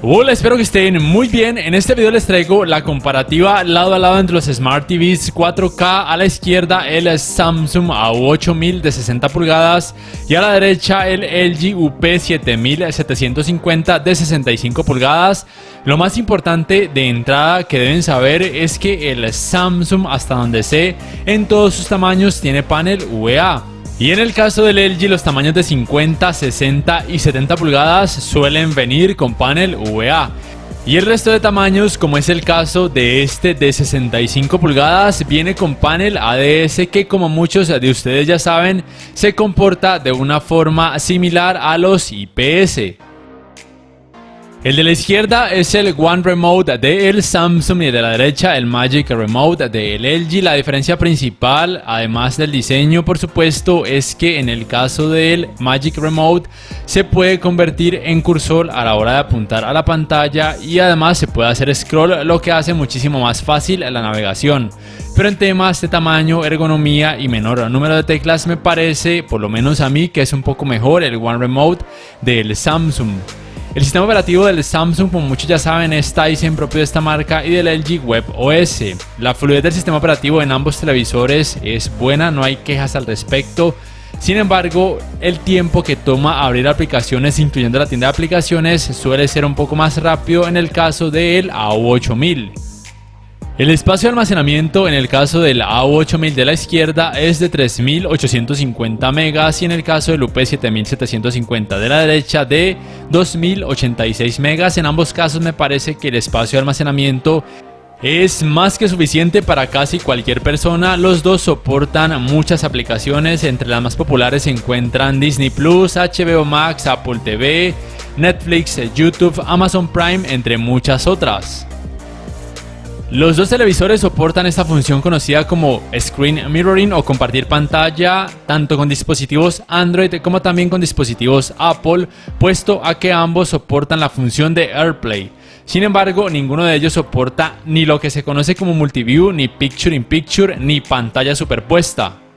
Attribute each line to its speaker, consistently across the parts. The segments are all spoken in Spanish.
Speaker 1: Hola, espero que estén muy bien. En este video les traigo la comparativa lado a lado entre los Smart TVs 4K. A la izquierda el Samsung A8000 de 60 pulgadas y a la derecha el LG UP7750 de 65 pulgadas. Lo más importante de entrada que deben saber es que el Samsung, hasta donde sé, en todos sus tamaños tiene panel VA. Y en el caso del LG, los tamaños de 50, 60 y 70 pulgadas suelen venir con panel VA. Y el resto de tamaños, como es el caso de este de 65 pulgadas, viene con panel ADS que, como muchos de ustedes ya saben, se comporta de una forma similar a los IPS. El de la izquierda es el One Remote del Samsung y el de la derecha el Magic Remote del LG. La diferencia principal, además del diseño por supuesto, es que en el caso del Magic Remote se puede convertir en cursor a la hora de apuntar a la pantalla y además se puede hacer scroll, lo que hace muchísimo más fácil la navegación. Pero en temas de tamaño, ergonomía y menor número de teclas, me parece, por lo menos a mí, que es un poco mejor el One Remote del Samsung. El sistema operativo del Samsung, como muchos ya saben, es Tizen, propio de esta marca, y del LG WebOS. La fluidez del sistema operativo en ambos televisores es buena, no hay quejas al respecto. Sin embargo, el tiempo que toma abrir aplicaciones, incluyendo la tienda de aplicaciones, suele ser un poco más rápido en el caso del A8000. El espacio de almacenamiento en el caso del A8000 de la izquierda es de 3850 megas y en el caso del UP7750 de la derecha de 2086 megas. En ambos casos me parece que el espacio de almacenamiento es más que suficiente para casi cualquier persona. Los dos soportan muchas aplicaciones, entre las más populares se encuentran Disney Plus, HBO Max, Apple TV, Netflix, YouTube, Amazon Prime, entre muchas otras. Los dos televisores soportan esta función conocida como Screen Mirroring o compartir pantalla, tanto con dispositivos Android como también con dispositivos Apple, puesto a que ambos soportan la función de AirPlay. Sin embargo, ninguno de ellos soporta ni lo que se conoce como Multiview, ni Picture in Picture, ni pantalla superpuesta.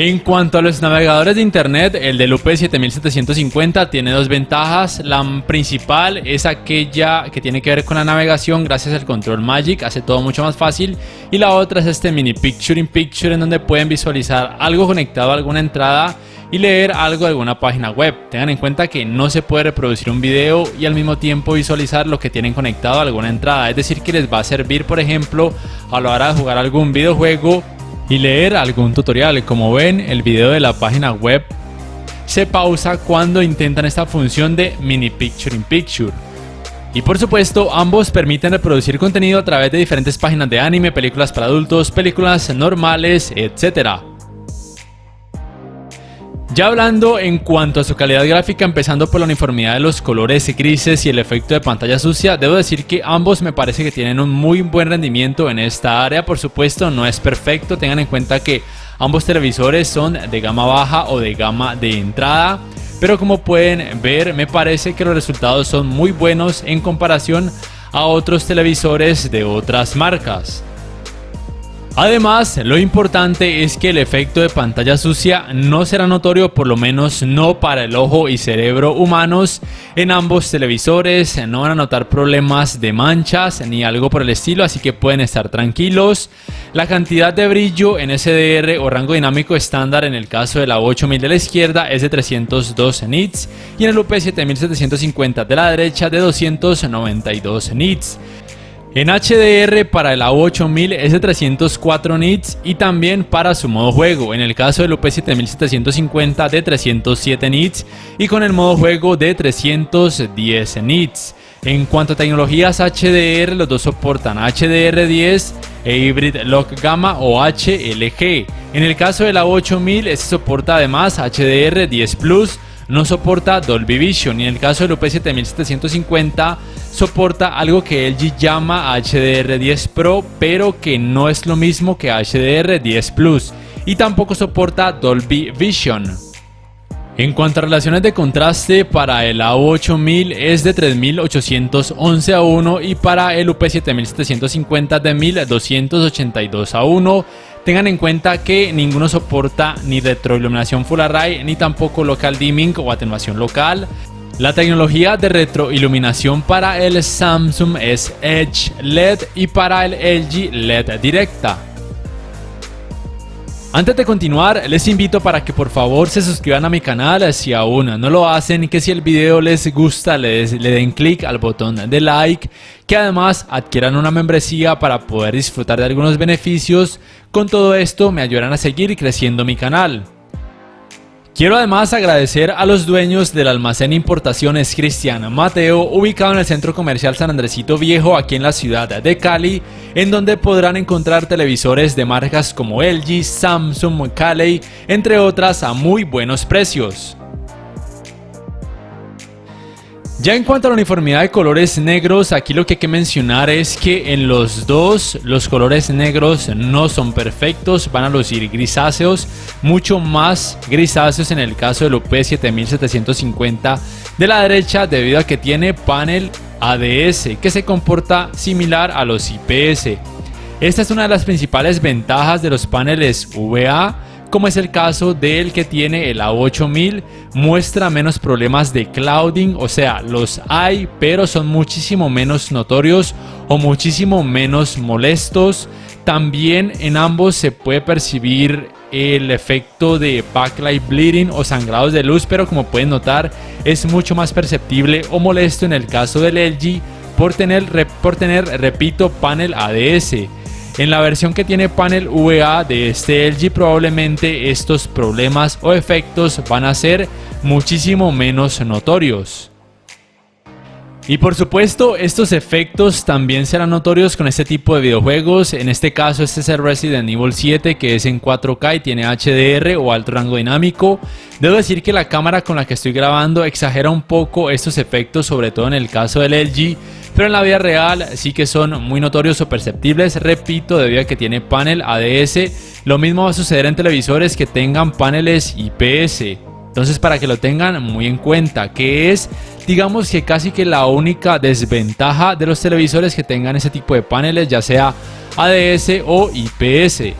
Speaker 1: En cuanto a los navegadores de internet, el del UP7750 tiene dos ventajas. La principal es aquella que tiene que ver con la navegación gracias al control Magic, hace todo mucho más fácil. Y la otra es este mini Picture in Picture, en donde pueden visualizar algo conectado a alguna entrada y leer algo de alguna página web. Tengan en cuenta que no se puede reproducir un video y al mismo tiempo visualizar lo que tienen conectado a alguna entrada. Es decir, que les va a servir, por ejemplo, a la hora de jugar algún videojuego y leer algún tutorial. Como ven, el video de la página web se pausa cuando intentan esta función de mini Picture in Picture. Y por supuesto, ambos permiten reproducir contenido a través de diferentes páginas de anime, películas para adultos, películas normales, etc. Ya hablando en cuanto a su calidad gráfica, empezando por la uniformidad de los colores grises y el efecto de pantalla sucia, debo decir que ambos me parece que tienen un muy buen rendimiento en esta área. Por supuesto, no es perfecto, tengan en cuenta que ambos televisores son de gama baja o de gama de entrada, pero como pueden ver, me parece que los resultados son muy buenos en comparación a otros televisores de otras marcas. Además, lo importante es que el efecto de pantalla sucia no será notorio, por lo menos no para el ojo y cerebro humanos. En ambos televisores no van a notar problemas de manchas ni algo por el estilo, así que pueden estar tranquilos. La cantidad de brillo en SDR o rango dinámico estándar en el caso de la A8000 de la izquierda es de 302 nits y en el UP7750 de la derecha de 292 nits. En HDR para el A8000 es de 304 nits y también para su modo juego, en el caso del UP7750 de 307 nits y con el modo juego de 310 nits. En cuanto a tecnologías HDR, los dos soportan HDR10 e Hybrid Lock Gamma o HLG. En el caso del A8000, este soporta además HDR10 Plus. No soporta Dolby Vision y en el caso del UP7750 soporta algo que LG llama HDR10 Pro, pero que no es lo mismo que HDR10 Plus, y tampoco soporta Dolby Vision. En cuanto a relaciones de contraste, para el A8000 es de 3811:1 y para el UP7750 de 1282:1. Tengan en cuenta que ninguno soporta ni retroiluminación Full Array ni tampoco Local Dimming o atenuación local. La tecnología de retroiluminación para el Samsung es Edge LED y para el LG LED directa. Antes de continuar, les invito para que por favor se suscriban a mi canal si aún no lo hacen, que si el video les gusta le den clic al botón de like, que además adquieran una membresía para poder disfrutar de algunos beneficios. Con todo esto me ayudarán a seguir creciendo mi canal. Quiero además agradecer a los dueños del almacén Importaciones Cristian Mateo, ubicado en el Centro Comercial San Andresito Viejo, aquí en la ciudad de Cali, en donde podrán encontrar televisores de marcas como LG, Samsung, Caley, entre otras, a muy buenos precios. Ya en cuanto a la uniformidad de colores negros, aquí lo que hay que mencionar es que en los dos los colores negros no son perfectos, van a lucir grisáceos, mucho más grisáceos en el caso del UP7750 de la derecha, debido a que tiene panel ADS que se comporta similar a los IPS. Esta es una de las principales ventajas de los paneles VA, como es el caso del que tiene el A8000, muestra menos problemas de clouding, o sea, los hay, pero son muchísimo menos notorios o muchísimo menos molestos. También en ambos se puede percibir el efecto de backlight bleeding o sangrados de luz, pero como pueden notar es mucho más perceptible o molesto en el caso del LG por tener, repito, panel ADS. En la versión que tiene panel VA de este LG, probablemente estos problemas o efectos van a ser muchísimo menos notorios. Y por supuesto, estos efectos también serán notorios con este tipo de videojuegos. En este caso, este es el Resident Evil 7, que es en 4K y tiene HDR o alto rango dinámico. Debo decir que la cámara con la que estoy grabando exagera un poco estos efectos, sobre todo en el caso del LG, pero en la vida real sí que son muy notorios o perceptibles, repito, debido a que tiene panel ADS. Lo mismo va a suceder en televisores que tengan paneles IPS. Entonces, para que lo tengan muy en cuenta, que es, digamos que casi que la única desventaja de los televisores que tengan ese tipo de paneles, ya sea ADS o IPS.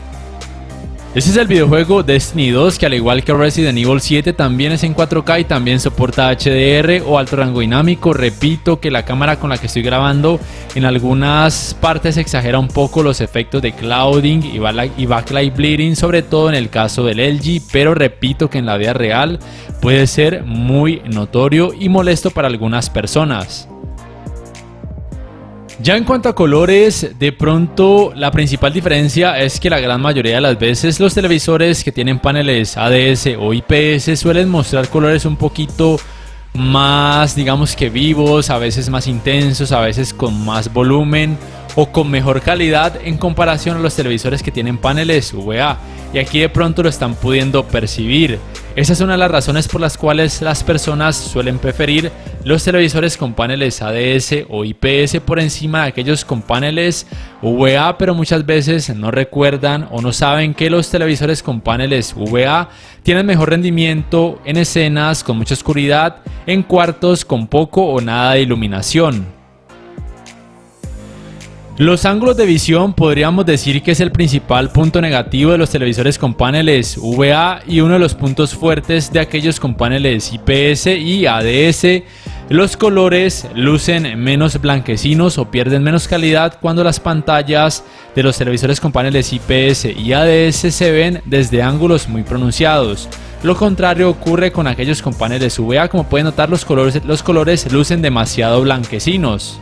Speaker 1: Este es el videojuego Destiny 2, que al igual que Resident Evil 7 también es en 4K y también soporta HDR o alto rango dinámico. Repito que la cámara con la que estoy grabando en algunas partes exagera un poco los efectos de clouding y backlight bleeding, sobre todo en el caso del LG, pero repito que en la vida real puede ser muy notorio y molesto para algunas personas. Ya en cuanto a colores, de pronto la principal diferencia es que la gran mayoría de las veces los televisores que tienen paneles ADS o IPS suelen mostrar colores un poquito más, digamos que vivos, a veces más intensos, a veces con más volumen o con mejor calidad en comparación a los televisores que tienen paneles VA, y aquí de pronto lo están pudiendo percibir. Esa es una de las razones por las cuales las personas suelen preferir los televisores con paneles ADS o IPS por encima de aquellos con paneles VA, pero muchas veces no recuerdan o no saben que los televisores con paneles VA tienen mejor rendimiento en escenas con mucha oscuridad, en cuartos con poco o nada de iluminación. Los ángulos de visión podríamos decir que es el principal punto negativo de los televisores con paneles VA y uno de los puntos fuertes de aquellos con paneles IPS y ADS. Los colores lucen menos blanquecinos o pierden menos calidad cuando las pantallas de los televisores con paneles IPS y ADS se ven desde ángulos muy pronunciados. Lo contrario ocurre con aquellos con paneles VA, como pueden notar los colores lucen demasiado blanquecinos.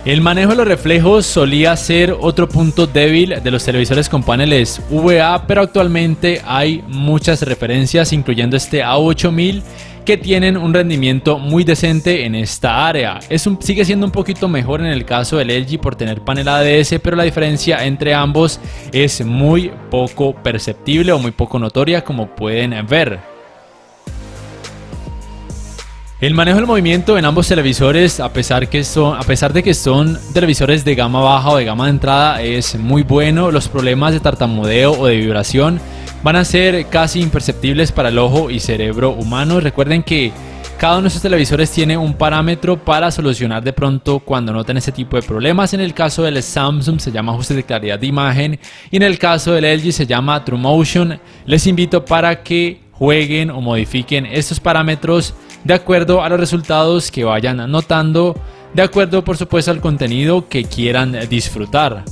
Speaker 1: El manejo de los reflejos solía ser otro punto débil de los televisores con paneles VA, pero actualmente hay muchas referencias, incluyendo este A8000, que tienen un rendimiento muy decente en esta área. Sigue siendo un poquito mejor en el caso del LG por tener panel ADS, pero la diferencia entre ambos es muy poco perceptible o muy poco notoria, como pueden ver. El manejo del movimiento en ambos televisores, a pesar de que son televisores de gama baja o de gama de entrada, es muy bueno. Los problemas de tartamudeo o de vibración van a ser casi imperceptibles para el ojo y cerebro humano. Recuerden que cada uno de estos televisores tiene un parámetro para solucionar de pronto cuando noten ese tipo de problemas. En el caso del Samsung se llama ajuste de claridad de imagen y en el caso del LG se llama TrueMotion. Les invito para que jueguen o modifiquen estos parámetros de acuerdo a los resultados que vayan notando, de acuerdo por supuesto al contenido que quieran disfrutar.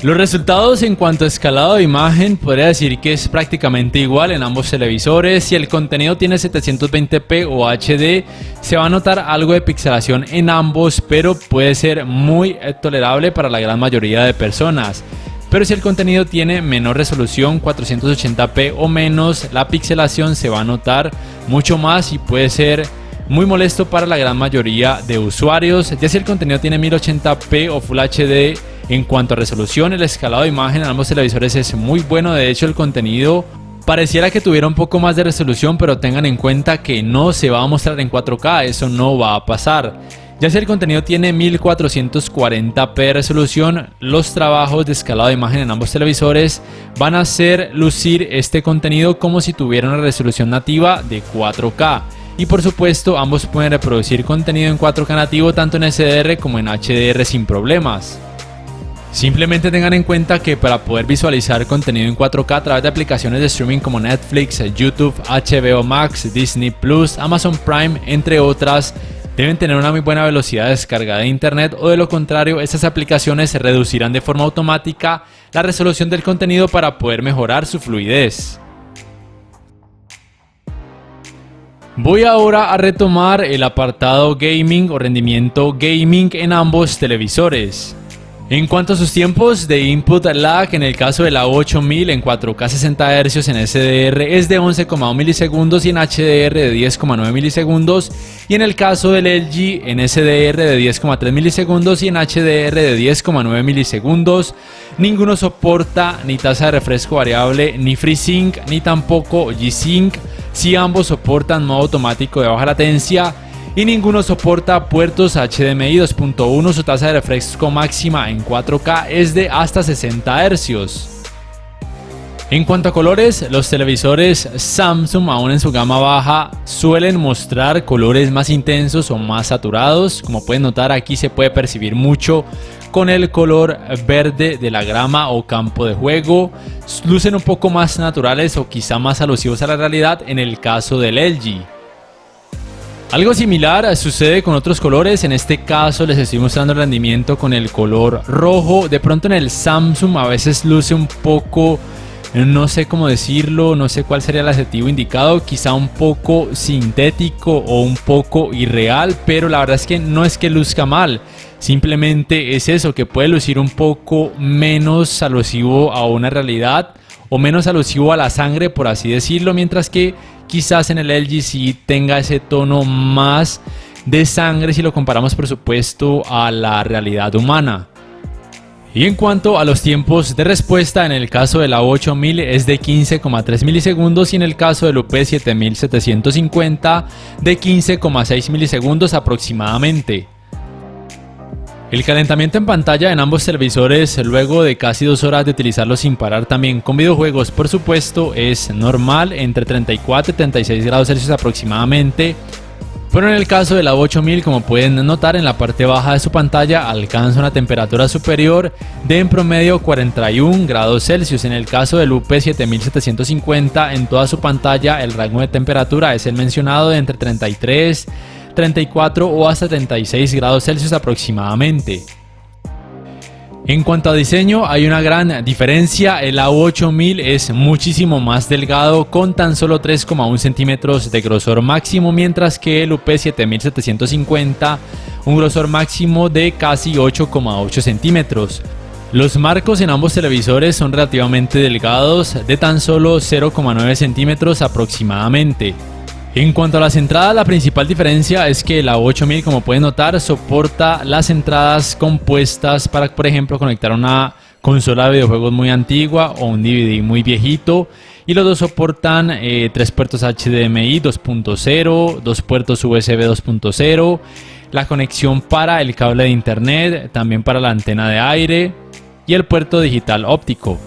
Speaker 1: Los resultados en cuanto a escalado de imagen podría decir que es prácticamente igual en ambos televisores. Si el contenido tiene 720p o HD, se va a notar algo de pixelación en ambos, pero puede ser muy tolerable para la gran mayoría de personas. Pero si el contenido tiene menor resolución, 480p o menos, la pixelación se va a notar mucho más y puede ser muy molesto para la gran mayoría de usuarios. Ya si el contenido tiene 1080p o Full HD, en cuanto a resolución, el escalado de imagen en ambos televisores es muy bueno. De hecho, el contenido pareciera que tuviera un poco más de resolución, pero tengan en cuenta que no se va a mostrar en 4K, eso no va a pasar. Ya si el contenido tiene 1440p de resolución, los trabajos de escalado de imagen en ambos televisores van a hacer lucir este contenido como si tuviera una resolución nativa de 4K. Y por supuesto, ambos pueden reproducir contenido en 4K nativo tanto en SDR como en HDR sin problemas. Simplemente tengan en cuenta que para poder visualizar contenido en 4K a través de aplicaciones de streaming como Netflix, YouTube, HBO Max, Disney Plus, Amazon Prime, entre otras, deben tener una muy buena velocidad de descarga de internet, o de lo contrario, estas aplicaciones se reducirán de forma automática la resolución del contenido para poder mejorar su fluidez. Voy ahora a retomar el apartado gaming o rendimiento gaming en ambos televisores. En cuanto a sus tiempos de input lag, en el caso de la 8000 en 4K 60 Hz en SDR es de 11,1 milisegundos y en HDR de 10,9 milisegundos, y en el caso del LG en SDR de 10,3 milisegundos y en HDR de 10,9 milisegundos. Ninguno soporta ni tasa de refresco variable, ni FreeSync, ni tampoco G-Sync, si ambos soportan modo automático de baja latencia, y ninguno soporta puertos HDMI 2.1. Su tasa de refresco máxima en 4K es de hasta 60 Hz. En cuanto a colores, los televisores Samsung, aún en su gama baja, suelen mostrar colores más intensos o más saturados. Como pueden notar, aquí se puede percibir mucho con el color verde de la grama o campo de juego. Lucen un poco más naturales o quizá más alusivos a la realidad en el caso del LG. Algo similar sucede con otros colores. En este caso les estoy mostrando el rendimiento con el color rojo. De pronto en el Samsung a veces luce un poco, no sé cómo decirlo, no sé cuál sería el adjetivo indicado, quizá un poco sintético o un poco irreal, pero la verdad es que no es que luzca mal, simplemente es eso, que puede lucir un poco menos alusivo a una realidad o menos alusivo a la sangre, por así decirlo, mientras que quizás en el LG sí tenga ese tono más de sangre si lo comparamos por supuesto a la realidad humana. Y en cuanto a los tiempos de respuesta, en el caso de la 8000 es de 15,3 milisegundos y en el caso del UP7750 de 15,6 milisegundos aproximadamente. El calentamiento en pantalla en ambos televisores luego de casi 2 horas de utilizarlos sin parar también con videojuegos por supuesto es normal, entre 34 y 36 grados Celsius aproximadamente. Pero en el caso de la 8000, como pueden notar en la parte baja de su pantalla, alcanza una temperatura superior de en promedio 41 grados Celsius. En el caso del UP7750, en toda su pantalla el rango de temperatura es el mencionado de entre 33, 34 o hasta 36 grados Celsius aproximadamente. En cuanto a diseño, hay una gran diferencia. El A8000 es muchísimo más delgado con tan solo 3,1 centímetros de grosor máximo, mientras que el UP7750 un grosor máximo de casi 8,8 centímetros. Los marcos en ambos televisores son relativamente delgados, de tan solo 0,9 centímetros aproximadamente. En cuanto a las entradas, la principal diferencia es que la 8000, como pueden notar, soporta las entradas compuestas para, por ejemplo, conectar una consola de videojuegos muy antigua o un DVD muy viejito, y los dos soportan 3 puertos HDMI 2.0, 2 puertos USB 2.0, la conexión para el cable de internet, también para la antena de aire y el puerto digital óptico.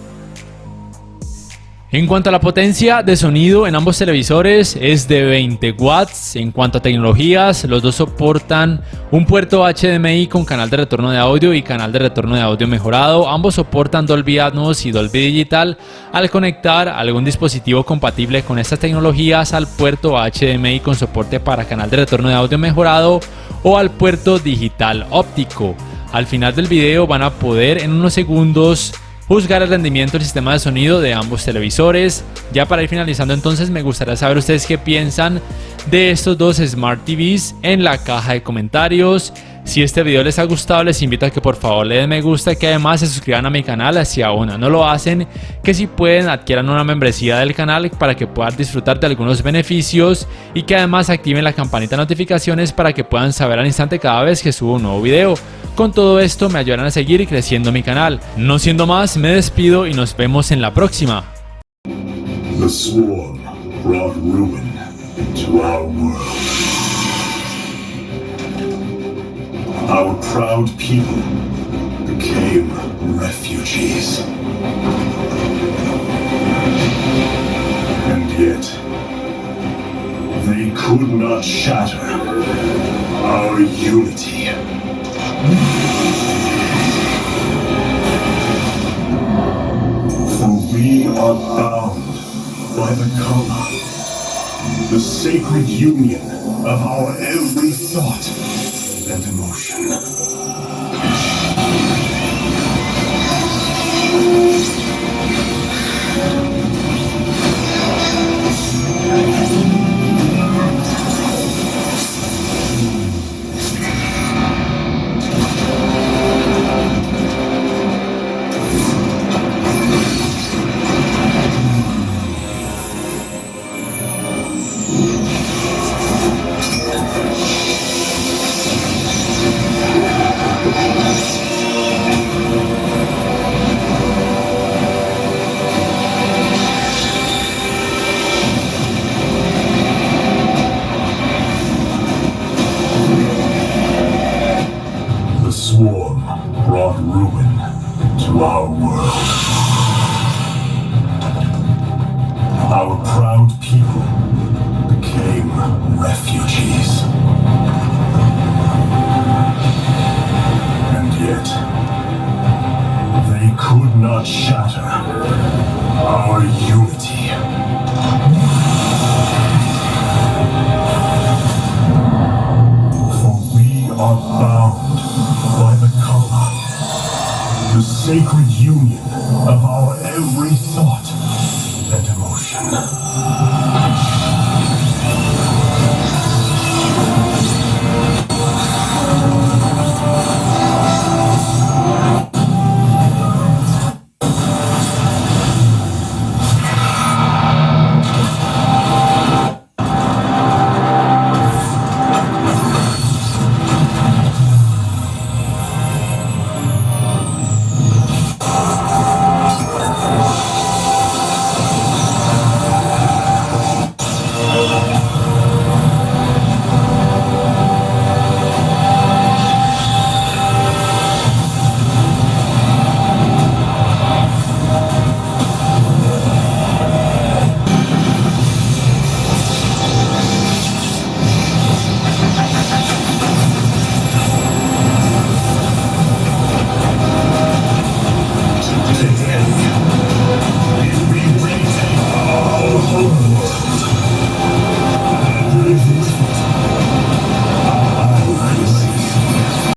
Speaker 1: En cuanto a la potencia de sonido en ambos televisores es de 20 watts. En cuanto a tecnologías, los dos soportan un puerto HDMI con canal de retorno de audio y canal de retorno de audio mejorado. Ambos soportan Dolby Atmos y Dolby Digital. Al conectar algún dispositivo compatible con estas tecnologías al puerto HDMI con soporte para canal de retorno de audio mejorado o al puerto digital óptico. Al final del video van a poder en unos segundos juzgar el rendimiento del sistema de sonido de ambos televisores. Ya para ir finalizando entonces, me gustaría saber ustedes qué piensan de estos dos Smart TVs en la caja de comentarios. Si este video les ha gustado, les invito a que por favor le den me gusta y que además se suscriban a mi canal si aún no lo hacen, que si pueden adquieran una membresía del canal para que puedan disfrutar de algunos beneficios y que además activen la campanita de notificaciones para que puedan saber al instante cada vez que subo un nuevo video. Con todo esto me ayudarán a seguir creciendo mi canal. No siendo más, me despido y nos vemos en la próxima.
Speaker 2: The swarm brought ruin to our world. Our proud people became refugees. And yet, they could not shatter our unity. For we are bound by the color, the sacred union of our every thought and emotion. The swarm brought ruin to our world. Our proud people became refugees. And yet, they could not shatter our unity. For we are bound by the color, the sacred union